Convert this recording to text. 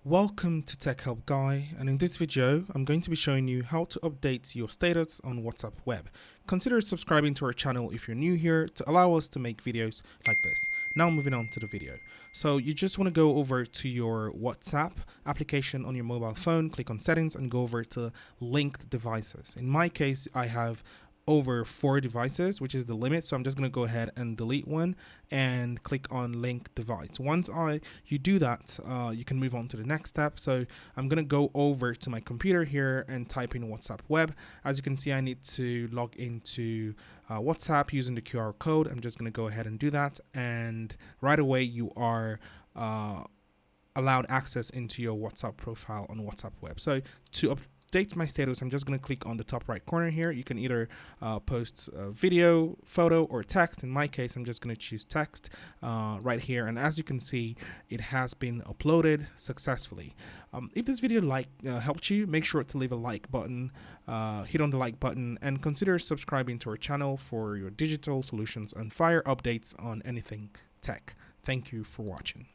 Welcome to Tech Help Guy, and in this video I'm going to be showing you how to update your status on WhatsApp web. Consider subscribing to our channel if you're new here to allow us to make videos like this. Now moving on to the video. So you just want to go over to your WhatsApp application on your mobile phone, click on settings and go over to linked devices. In my case I have over 4 devices, which is the limit, so I'm just going to go ahead and delete one and click on link device. Once you do that, you can move on to the next step. So I'm going to go over to my computer here and type in WhatsApp web. As you can see, I need to log into WhatsApp using the QR code. I'm just going to go ahead and do that, and right away you are allowed access into your WhatsApp profile on WhatsApp web. So to update my status, I'm just going to click on the top right corner here. You can either post a video, photo, or text. In my case, I'm just going to choose text right here, and as you can see, it has been uploaded successfully. If this video helped you, make sure to leave a like button, hit on the like button, and consider subscribing to our channel for your digital solutions and fire updates on anything tech. Thank you for watching.